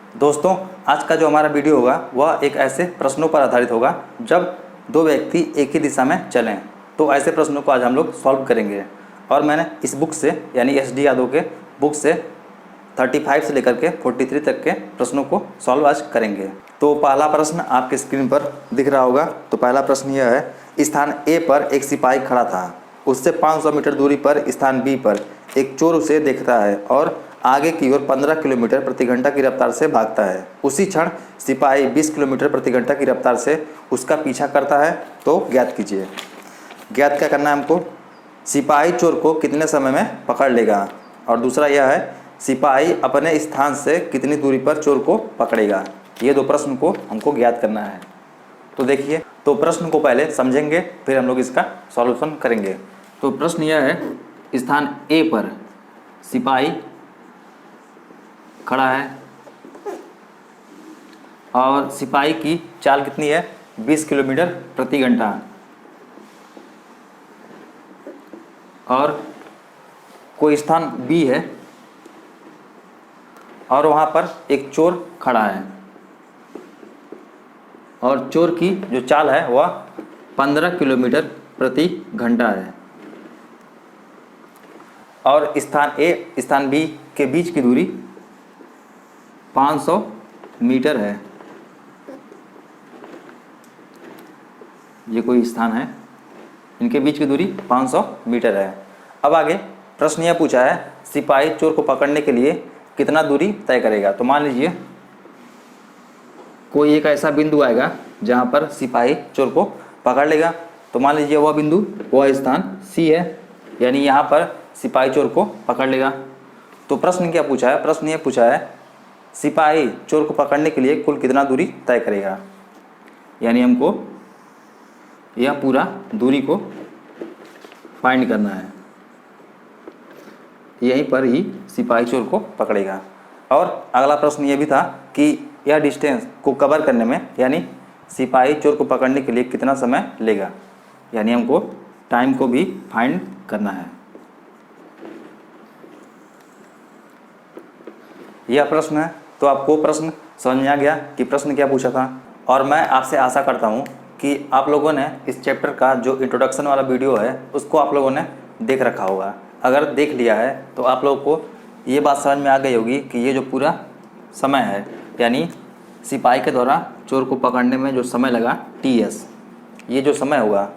दोस्तों, आज का जो हमारा वीडियो होगा वह एक ऐसे प्रश्नों पर आधारित होगा जब दो व्यक्ति एक ही दिशा में चलें। तो ऐसे प्रश्नों को आज हम लोग सॉल्व करेंगे और मैंने इस बुक से यानी एस.डी. यादव के बुक से 35 से लेकर के 43 तक के प्रश्नों को सॉल्व आज करेंगे। तो पहला प्रश्न आपके स्क्रीन पर दिख रहा होगा। तो पहला प्रश्न यह है, स्थान ए पर एक सिपाही खड़ा था। उससे 500 मीटर दूरी पर स्थान बी पर एक चोर उसे देखता है और आगे की ओर 15 किलोमीटर प्रति घंटा की रफ्तार से भागता है। उसी क्षण सिपाही 20 किलोमीटर प्रति घंटा की रफ्तार से उसका पीछा करता है। तो ज्ञात कीजिए। ज्ञात क्या करना है हमको, सिपाही चोर को कितने समय में पकड़ लेगा, और दूसरा यह है सिपाही अपने स्थान से कितनी दूरी पर चोर को पकड़ेगा। ये दो प्रश्न को हमको ज्ञात करना है। तो देखिए, तो प्रश्न को पहले समझेंगे फिर हम लोग इसका सॉल्यूशन करेंगे। तो प्रश्न यह है, स्थान ए पर सिपाही खड़ा है और सिपाही की चाल कितनी है, 20 किलोमीटर प्रति घंटा, और कोई स्थान बी है और वहाँ पर एक चोर खड़ा है और चोर की जो चाल है वह 15 किलोमीटर प्रति घंटा है, और स्थान ए स्थान बी के बीच की दूरी 500 मीटर है। ये कोई स्थान है, इनके बीच की दूरी 500 मीटर है। अब आगे प्रश्न यह पूछा है, सिपाही चोर को पकड़ने के लिए कितना दूरी तय करेगा। तो मान लीजिए कोई एक ऐसा बिंदु आएगा जहाँ पर सिपाही चोर को पकड़ लेगा। तो मान लीजिए वह बिंदु, वह स्थान सी है, यानी यहाँ पर सिपाही चोर को पकड़ लेगा। तो प्रश्न क्या पूछा है, प्रश्न ये पूछा है सिपाही चोर को पकड़ने के लिए कुल कितना दूरी तय करेगा, यानी हमको यह पूरा दूरी को फाइंड करना है। यहीं पर ही सिपाही चोर को पकड़ेगा। और अगला प्रश्न ये भी था कि यह डिस्टेंस को कवर करने में, यानी सिपाही चोर को पकड़ने के लिए कितना समय लेगा, यानी हमको टाइम को भी फाइंड करना है। यह प्रश्न है। तो आपको प्रश्न समझ में आ गया कि प्रश्न क्या पूछा था, और मैं आपसे आशा करता हूँ कि आप लोगों ने इस चैप्टर का जो इंट्रोडक्शन वाला वीडियो है उसको आप लोगों ने देख रखा होगा। अगर देख लिया है तो आप लोगों को ये बात समझ में आ गई होगी कि ये जो पूरा समय है, यानी सिपाही के द्वारा चोर को पकड़ने में जो समय लगा TS, ये जो समय होगा,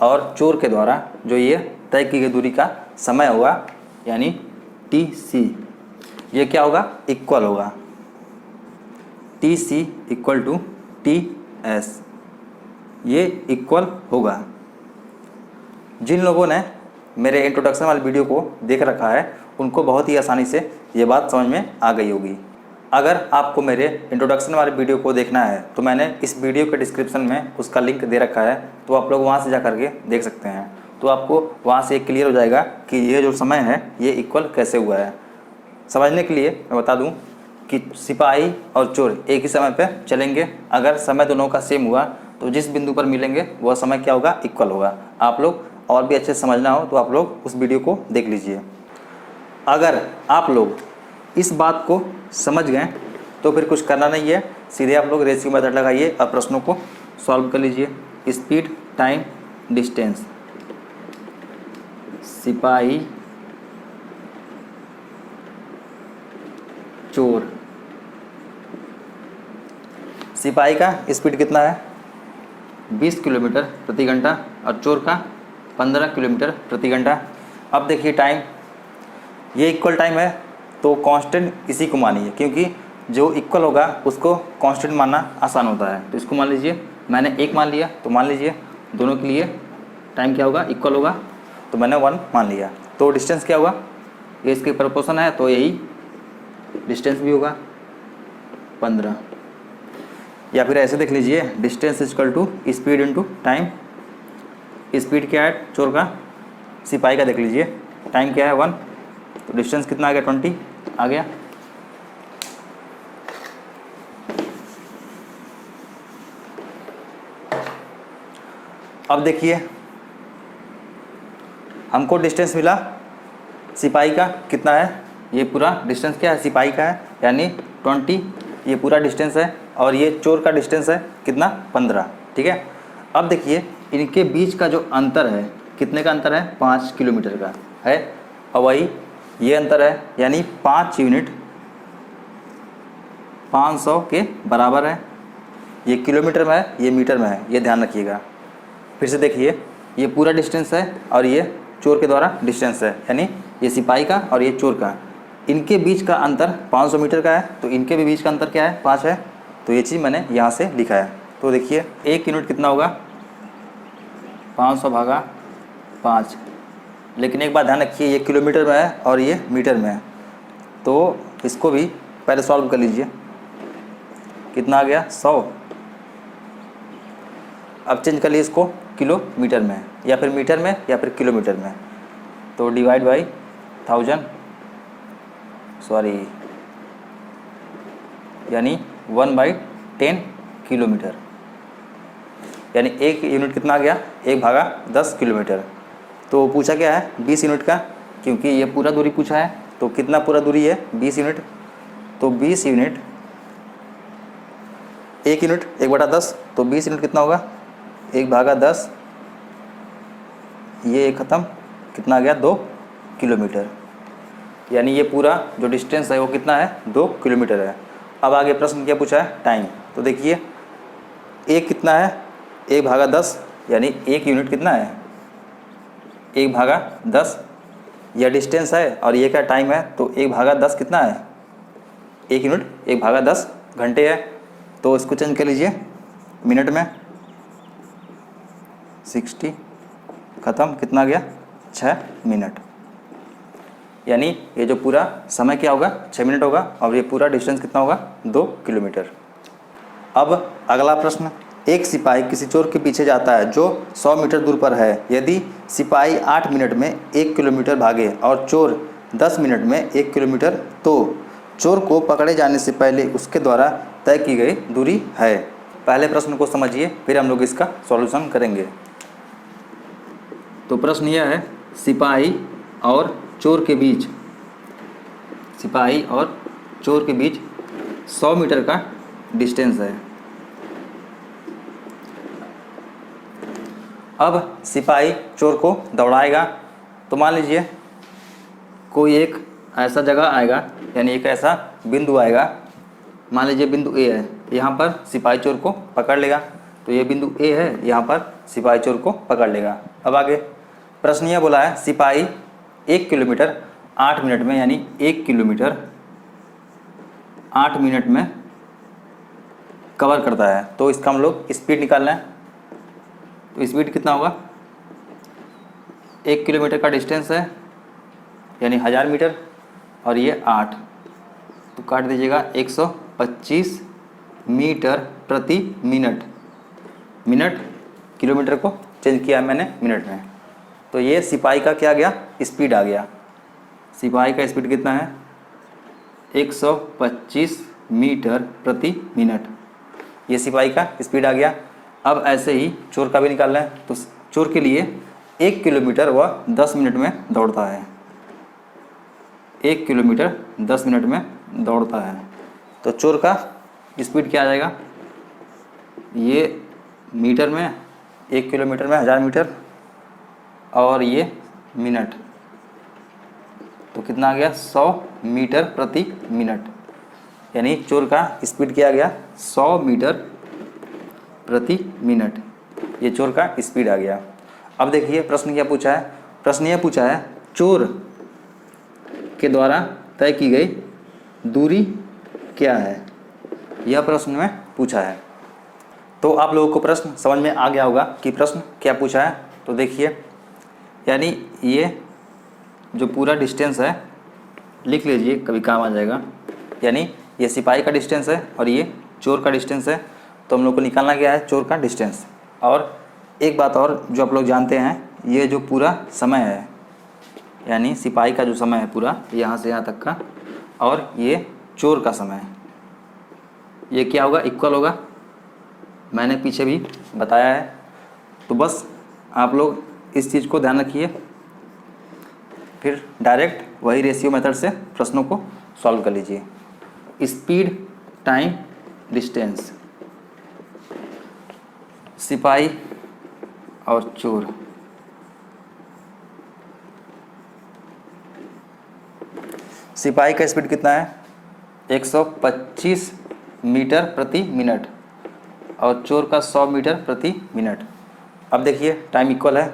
और चोर के द्वारा जो ये तय की गई दूरी का समय होगा यानी TC, ये क्या होगा, इक्वल होगा। TC इक्वल टू TS, ये इक्वल होगा। जिन लोगों ने मेरे इंट्रोडक्शन वाले वीडियो को देख रखा है उनको बहुत ही आसानी से ये बात समझ में आ गई होगी। अगर आपको मेरे इंट्रोडक्शन वाले वीडियो को देखना है तो मैंने इस वीडियो के डिस्क्रिप्शन में उसका लिंक दे रखा है, तो आप लोग वहाँ से जा करके देख सकते हैं। तो आपको वहाँ से क्लियर हो जाएगा कि ये जो समय है ये इक्वल कैसे हुआ है। समझने के लिए मैं बता दूँ कि सिपाही और चोर एक ही समय पर चलेंगे। अगर समय दोनों का सेम हुआ तो जिस बिंदु पर मिलेंगे वह समय क्या होगा, इक्वल होगा। आप लोग और भी अच्छे से समझना हो तो आप लोग उस वीडियो को देख लीजिए। अगर आप लोग इस बात को समझ गए तो फिर कुछ करना नहीं है, सीधे आप लोग रेशियो मेथड लगाइए और प्रश्नों को सॉल्व कर लीजिए। स्पीड, टाइम, डिस्टेंस, सिपाही चोर। सिपाही का स्पीड कितना है, 20 किलोमीटर प्रति घंटा, और चोर का 15 किलोमीटर प्रति घंटा। अब देखिए टाइम, ये इक्वल टाइम है तो कांस्टेंट इसी को मानिए, क्योंकि जो इक्वल होगा उसको कांस्टेंट मानना आसान होता है। तो इसको मान लीजिए, मैंने 1 मान लिया, तो मान लीजिए दोनों के लिए टाइम क्या होगा, इक्वल होगा, तो मैंने 1 मान लिया। तो डिस्टेंस क्या होगा, ये इसके प्रोपोर्शन है तो यही डिस्टेंस भी होगा 15। या फिर ऐसे देख लीजिए, distance equal to speed into time. Speed क्या है चोर का, सिपाही का देख लीजिए, टाइम क्या है 1, तो डिस्टेंस कितना आ गया, 20 आ गया। अब देखिए हमको डिस्टेंस मिला सिपाही का कितना है, ये पूरा डिस्टेंस क्या है सिपाही का है, यानी 20 ये पूरा डिस्टेंस है और ये चोर का डिस्टेंस है कितना 15। ठीक है, अब देखिए इनके बीच का जो अंतर है कितने का अंतर है 5 किलोमीटर का है। और वही ये अंतर है यानी 5 यूनिट 500 के बराबर है। ये किलोमीटर में है, ये मीटर में है, ये ध्यान रखिएगा। फिर से देखिए ये पूरा डिस्टेंस है और ये चोर के द्वारा डिस्टेंस है, यानी ये सिपाही का और ये चोर का, इनके बीच का अंतर 500 मीटर का है, तो इनके भी बीच का अंतर क्या है 5 है। तो ये चीज़ मैंने यहाँ से लिखा है। तो देखिए 1 यूनिट कितना होगा 500 भागा 5। लेकिन एक बात ध्यान रखिए ये किलोमीटर में है और ये मीटर में है, तो इसको भी पहले सॉल्व कर लीजिए। कितना आ गया 100। अब चेंज कर लिए इसको किलोमीटर में या फिर मीटर में या फिर किलोमीटर में, तो डिवाइड बाई 1000 यानी 1/10 किलोमीटर, यानी 1 यूनिट कितना आ गया 1 भागा 10 किलोमीटर। तो पूछा क्या है 20 यूनिट का, क्योंकि ये पूरा दूरी पूछा है। तो कितना पूरा दूरी है 20 यूनिट, तो 20 यूनिट 1 यूनिट 1/10, तो 20 यूनिट कितना होगा 1 भागा 10, ये ख़त्म, कितना आ गया 2 किलोमीटर। यानी ये पूरा जो डिस्टेंस है वो कितना है 2 किलोमीटर है। अब आगे प्रश्न क्या पूछा है टाइम। तो देखिए एक कितना है 1 भागा 10, यानी 1 यूनिट कितना है 1 भागा 10, यह डिस्टेंस है और ये क्या टाइम है, तो 1 भागा 10 कितना है 1 यूनिट 1 भागा 10 घंटे है। तो इसको चेंज कर लीजिए मिनट में, 60 ख़त्म, कितना गया 6 मिनट। यानी ये जो पूरा समय क्या होगा 6 मिनट होगा और ये पूरा डिस्टेंस कितना होगा 2 किलोमीटर। अब अगला प्रश्न, एक सिपाही किसी चोर के पीछे जाता है जो 100 मीटर दूर पर है। यदि सिपाही 8 मिनट में 1 किलोमीटर भागे और चोर 10 मिनट में 1 किलोमीटर, तो चोर को पकड़े जाने से पहले उसके द्वारा तय की गई दूरी है। पहले प्रश्न को समझिए फिर हम लोग इसका सॉल्यूशन करेंगे। तो प्रश्न यह है सिपाही और चोर के बीच, सिपाही और चोर के बीच 100 मीटर का डिस्टेंस है। अब सिपाही चोर को दौड़ाएगा, तो मान लीजिए कोई एक ऐसा जगह आएगा, यानी एक ऐसा बिंदु आएगा, मान लीजिए बिंदु ए है, यहाँ पर सिपाही चोर को पकड़ लेगा। तो ये बिंदु ए है, यहाँ पर सिपाही चोर को पकड़ लेगा। अब आगे प्रश्न यह बोला है सिपाही 1 किलोमीटर 8 मिनट में, यानी 1 किलोमीटर 8 मिनट में कवर करता है। तो इसका हम लोग स्पीड निकालना है। तो स्पीड कितना होगा 1 किलोमीटर का डिस्टेंस है यानी 1000 मीटर और ये 8, तो काट दीजिएगा 125 मीटर प्रति मिनट। मिनट किलोमीटर को चेंज किया मैंने मिनट में, तो ये सिपाही का क्या गया स्पीड आ गया। सिपाही का स्पीड कितना है 125 मीटर प्रति मिनट, ये सिपाही का स्पीड आ गया। अब ऐसे ही चोर का भी निकालना है। तो चोर के लिए 1 किलोमीटर वह 10 मिनट में दौड़ता है, 1 किलोमीटर 10 मिनट में दौड़ता है। तो चोर का स्पीड क्या आ जाएगा, ये मीटर में 1 किलोमीटर में 1000 मीटर और ये मिनट, तो कितना आ गया 100 मीटर प्रति मिनट। यानी चोर का स्पीड क्या आ गया 100 मीटर प्रति मिनट, ये चोर का स्पीड आ गया। अब देखिए प्रश्न क्या पूछा है, प्रश्न यह पूछा है चोर के द्वारा तय की गई दूरी क्या है, यह प्रश्न में पूछा है। तो आप लोगों को प्रश्न समझ में आ गया होगा कि प्रश्न क्या पूछा है। तो देखिए यानी ये जो पूरा डिस्टेंस है लिख लीजिए, कभी काम आ जाएगा। यानी ये सिपाही का डिस्टेंस है और ये चोर का डिस्टेंस है। तो हम लोग को निकालना क्या है चोर का डिस्टेंस। और एक बात और जो आप लोग जानते हैं, ये जो पूरा समय है यानी सिपाही का जो समय है पूरा यहाँ से यहाँ तक का, और ये चोर का समय, ये क्या होगा इक्वल होगा, मैंने पीछे भी बताया है। तो बस आप लोग इस चीज़ को ध्यान रखिए, फिर डायरेक्ट वही रेशियो मेथड से प्रश्नों को सॉल्व कर लीजिए। Speed time distance. सिपाही और चोर। सिपाही का स्पीड कितना है? 125 मीटर प्रति मिनट और चोर का 100 मीटर प्रति मिनट। अब देखिए टाइम इक्वल है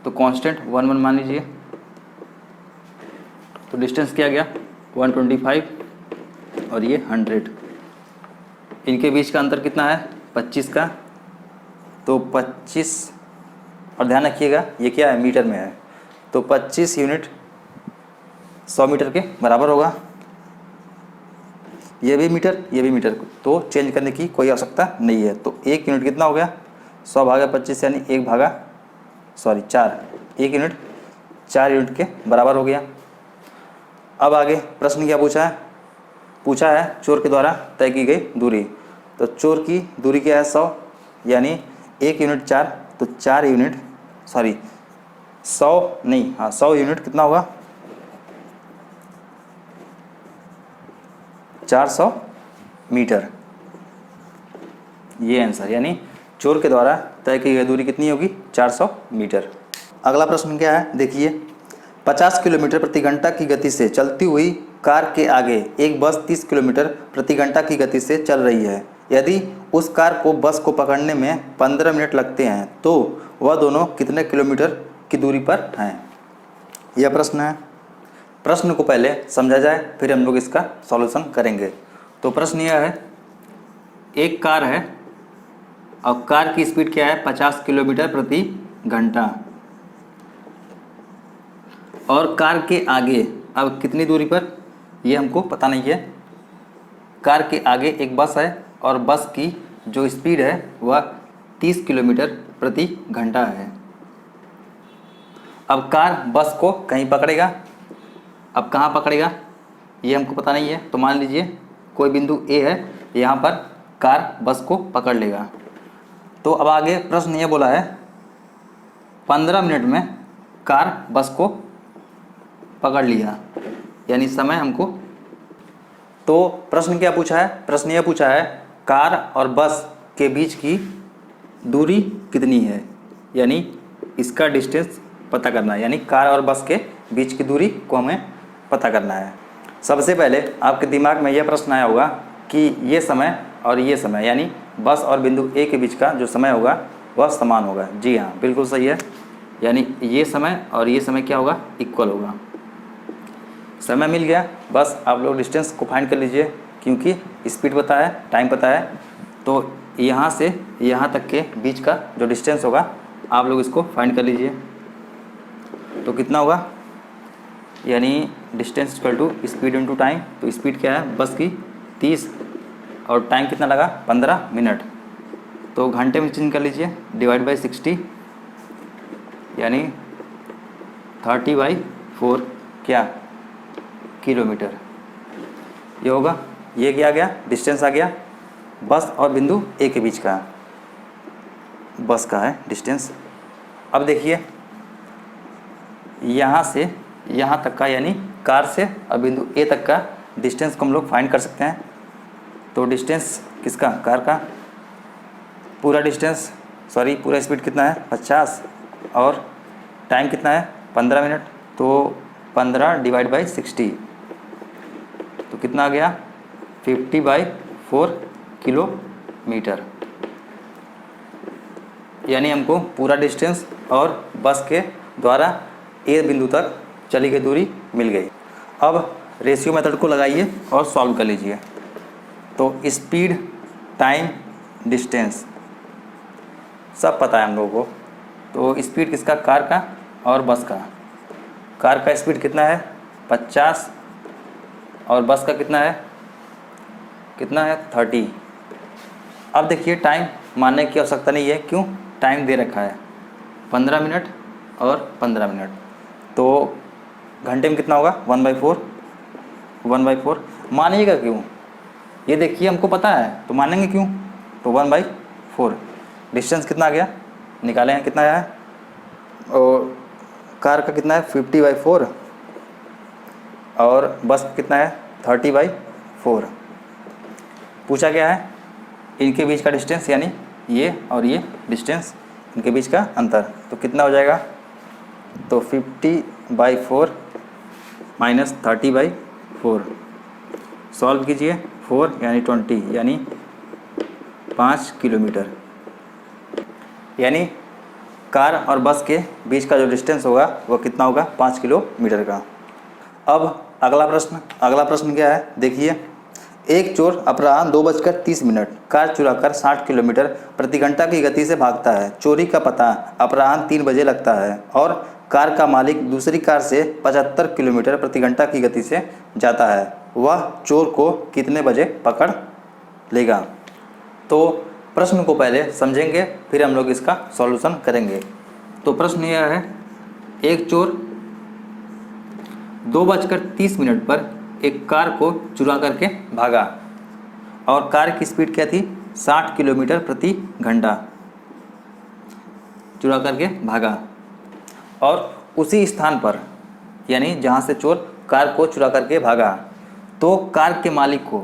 तो कांस्टेंट 1 1 मान लीजिए। तो डिस्टेंस क्या गया? 125 और ये 100। इनके बीच का अंतर कितना है? 25 का। तो 25 और ध्यान रखिएगा ये क्या है? मीटर में है। तो 25 यूनिट 100 मीटर के बराबर होगा। ये भी मीटर, ये भी मीटर, तो चेंज करने की कोई आवश्यकता नहीं है। तो 1 यूनिट कितना हो गया? 100 भागा 25 यानी 4। 1 यूनिट 4 यूनिट के बराबर हो गया। अब आगे प्रश्न क्या पूछा है? पूछा है चोर के द्वारा तय की गई दूरी। तो चोर की दूरी क्या है? 100 यानी 1 यूनिट 4, तो 4 यूनिट 100 यूनिट कितना होगा? 400 मीटर। ये आंसर, यानी चोर के द्वारा तय की गई दूरी कितनी होगी? 400 मीटर। अगला प्रश्न क्या है? देखिए 50 किलोमीटर प्रति घंटा की गति से चलती हुई कार के आगे एक बस 30 किलोमीटर प्रति घंटा की गति से चल रही है। यदि उस कार को बस को पकड़ने में 15 मिनट लगते हैं तो वह दोनों कितने किलोमीटर की दूरी पर हैं? यह प्रश्न है। प्रश्न को पहले समझा जाए फिर हम लोग इसका सॉल्यूशन करेंगे। तो प्रश्न यह है, एक कार है और कार की स्पीड क्या है? 50 किलोमीटर प्रति घंटा और कार के आगे अब कितनी दूरी पर, ये हमको पता नहीं है। कार के आगे एक बस है और बस की जो स्पीड है वह 30 किलोमीटर प्रति घंटा है। अब कार बस को कहीं पकड़ेगा। अब कहाँ पकड़ेगा ये हमको पता नहीं है। तो मान लीजिए कोई बिंदु ए है, यहाँ पर कार बस को पकड़ लेगा। तो अब आगे प्रश्न ये बोला है 15 मिनट में कार बस को पकड़ लिया, यानी समय हमको। तो प्रश्न क्या पूछा है? प्रश्न यह पूछा है कार और बस के बीच की दूरी कितनी है, यानी इसका डिस्टेंस पता करना है। यानी कार और बस के बीच की दूरी को हमें पता करना है। सबसे पहले आपके दिमाग में यह प्रश्न आया होगा कि ये समय और ये समय, यानी बस और बिंदु ए के बीच का जो समय होगा वह समान होगा। जी हाँ, बिल्कुल सही है। यानी ये समय और ये समय क्या होगा? इक्वल होगा। समय मिल गया, बस आप लोग डिस्टेंस को फाइंड कर लीजिए, क्योंकि स्पीड पता है, टाइम पता है। तो यहाँ से यहाँ तक के बीच का जो डिस्टेंस होगा आप लोग इसको फाइंड कर लीजिए। तो कितना होगा? यानी distance equal to speed into time. तो स्पीड क्या है बस की? 30 और टाइम कितना लगा? 15 मिनट। तो घंटे में चेंज कर लीजिए, डिवाइड बाई 60 यानी 30/4 क्या? किलोमीटर। ये होगा। ये क्या आ गया? डिस्टेंस आ गया बस और बिंदु ए के बीच का, बस का है डिस्टेंस। अब देखिए यहाँ से यहाँ तक का, यानी कार से और बिंदु ए तक का डिस्टेंस को हम लोग फाइंड कर सकते हैं। तो डिस्टेंस किसका? कार का। पूरा डिस्टेंस पूरा स्पीड कितना है? 50 और टाइम कितना है? 15 मिनट। तो 15 डिवाइड बाई 60 तो कितना आ गया? 50/4 किलोमीटर। यानी हमको पूरा डिस्टेंस और बस के द्वारा ए बिंदु तक चली गई दूरी मिल गई। अब रेशियो मेथड को लगाइए और सॉल्व कर लीजिए। तो स्पीड, टाइम, डिस्टेंस सब पता है हम लोगों को। तो स्पीड किसका? कार का और बस का। कार का स्पीड कितना है? 50 और बस का कितना है? 30। अब देखिए टाइम मानने की आवश्यकता नहीं है, क्यों? टाइम दे रखा है 15 मिनट और 15 मिनट। तो घंटे में कितना होगा? 1/4 मानिएगा क्यों? ये देखिए हमको पता है तो मानेंगे क्यों? तो 1/4। डिस्टेंस कितना आ गया? निकाले हैं, कितना आया है? और कार का कितना है? 50/4 और बस कितना है? 30/4। पूछा क्या है, इनके बीच का डिस्टेंस यानी ये और ये डिस्टेंस, इनके बीच का अंतर, तो कितना हो जाएगा, तो 50/4 माइनस 30/4, सॉल्व कीजिए, 4 यानी 20 यानी 5 किलोमीटर, यानी कार और बस के बीच का जो डिस्टेंस होगा वो कितना होगा, 5 किलोमीटर का। अब अगला प्रश्न क्या है, देखिए, एक चोर अपराह्न 2:30 कार चुराकर 60 किलोमीटर प्रति घंटा की गति से भागता है। चोरी का पता अपराह्न 3 बजे लगता है और कार का मालिक दूसरी कार से 75 किलोमीटर प्रति घंटा की गति से जाता है। वह चोर को कितने बजे पकड़ लेगा? तो प्रश्न को पहले समझेंगे, फिर हम लोग इसका सॉल्यूशन करेंगे। तो प्रश्न यह है, एक चोर 2:30 पर एक कार को चुरा करके भागा और कार की स्पीड क्या थी, 60 किलोमीटर प्रति घंटा, चुरा करके भागा। और उसी स्थान पर यानी जहाँ से चोर कार को चुरा करके भागा, तो कार के मालिक को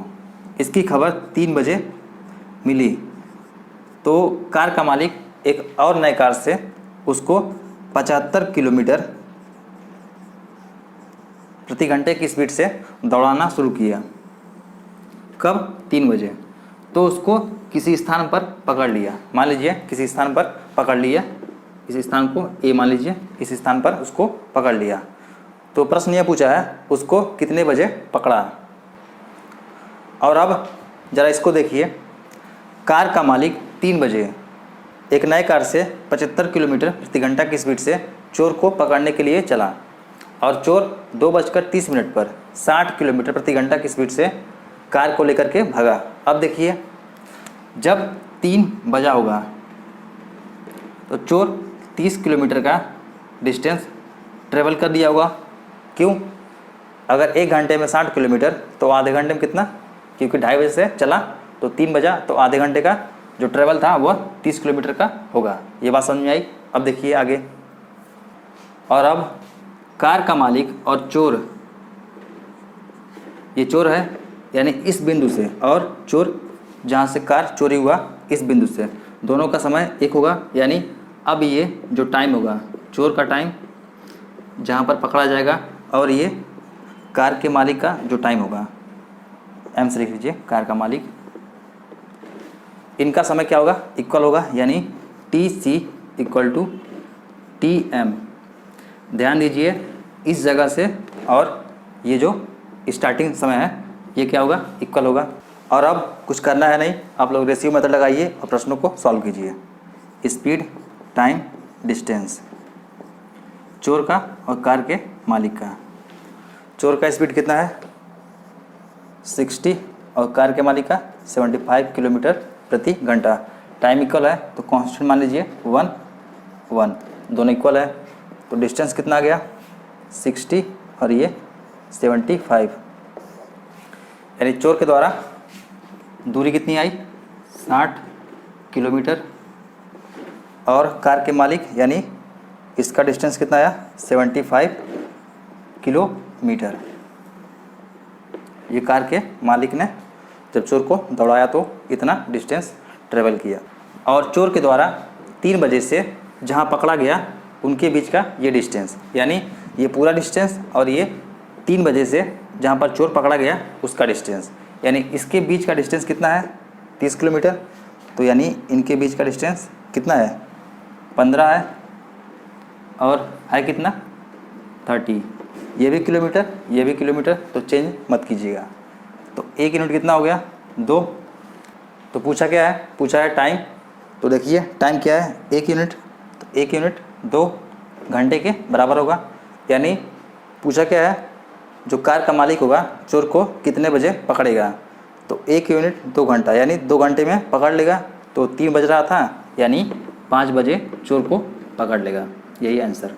इसकी खबर 3 बजे मिली। तो कार का मालिक एक और नए कार से उसको 75 किलोमीटर प्रति घंटे की स्पीड से दौड़ाना शुरू किया। कब? 3 बजे। तो उसको किसी स्थान पर पकड़ लिया, मान लीजिए किसी स्थान पर पकड़ लिया, इस स्थान को ए मान लीजिए, इस स्थान पर उसको पकड़ लिया। तो प्रश्न यह पूछा है, उसको कितने बजे पकड़ा? और अब ज़रा इसको देखिए, कार का मालिक 3 बजे एक नए कार से 75 किलोमीटर प्रति घंटा की स्पीड से चोर को पकड़ने के लिए चला और चोर 2:30 पर 60 किलोमीटर प्रति घंटा की स्पीड से कार को लेकर के भागा। अब देखिए, जब 3 बजा होगा तो चोर 30 किलोमीटर का डिस्टेंस ट्रेवल कर दिया होगा। क्यों? अगर 1 घंटे में 60 किलोमीटर तो आधे घंटे में कितना, क्योंकि 2:30 बजे से चला तो 3 बजा, तो आधे घंटे का जो ट्रेवल था वह 30 किलोमीटर का होगा। ये बात समझ में आई? अब देखिए आगे, और अब कार का मालिक और चोर, ये चोर है यानी इस बिंदु से, और चोर जहाँ से कार चोरी हुआ इस बिंदु से, दोनों का समय एक होगा। यानी अब ये जो टाइम होगा, चोर का टाइम जहाँ पर पकड़ा जाएगा, और ये कार के मालिक का जो टाइम होगा, एम से लिख लीजिए, कार का मालिक, इनका समय क्या होगा, इक्वल होगा, यानी TC = TM। ध्यान दीजिए, इस जगह से और ये जो स्टार्टिंग समय है ये क्या होगा, इक्वल होगा। और अब कुछ करना है नहीं, आप लोग रेशियो मेथड लगाइए और प्रश्नों को सॉल्व कीजिए। स्पीड, टाइम, डिस्टेंस, चोर का और कार के मालिक का। चोर का स्पीड कितना है, 60, और कार के मालिक का 75 किलोमीटर प्रति घंटा। टाइम इक्वल है तो कांस्टेंट मान लीजिए 1, 1, दोनों इक्वल है, तो डिस्टेंस कितना आ गया, 60 और ये 75, यानी चोर के द्वारा दूरी कितनी आई, 60 किलोमीटर, और कार के मालिक यानी इसका डिस्टेंस कितना आया, 75 किलोमीटर। ये कार के मालिक ने जब चोर को दौड़ाया तो इतना डिस्टेंस ट्रेवल किया। और चोर के द्वारा 3 बजे से जहाँ पकड़ा गया उनके बीच का ये डिस्टेंस, यानी ये पूरा डिस्टेंस और ये 3 बजे से जहाँ पर चोर पकड़ा गया उसका डिस्टेंस, यानी इसके बीच का डिस्टेंस कितना है, 30 किलोमीटर। तो यानी इनके बीच का डिस्टेंस कितना है, 15 है, और है कितना, 30। ये भी किलोमीटर, ये भी किलोमीटर, तो चेंज मत कीजिएगा। तो 1 यूनिट कितना हो गया, 2। तो पूछा क्या है, पूछा है टाइम। तो देखिए टाइम क्या है, 1 यूनिट, तो 1 यूनिट 2 घंटे के बराबर होगा। यानी पूछा क्या है, जो कार का मालिक होगा चोर को कितने बजे पकड़ेगा, तो 1 यूनिट 2 घंटा, यानी 2 घंटे में पकड़ लेगा। तो 3 बज रहा था, यानी 5 बजे चोर को पकड़ लेगा। यही आंसर।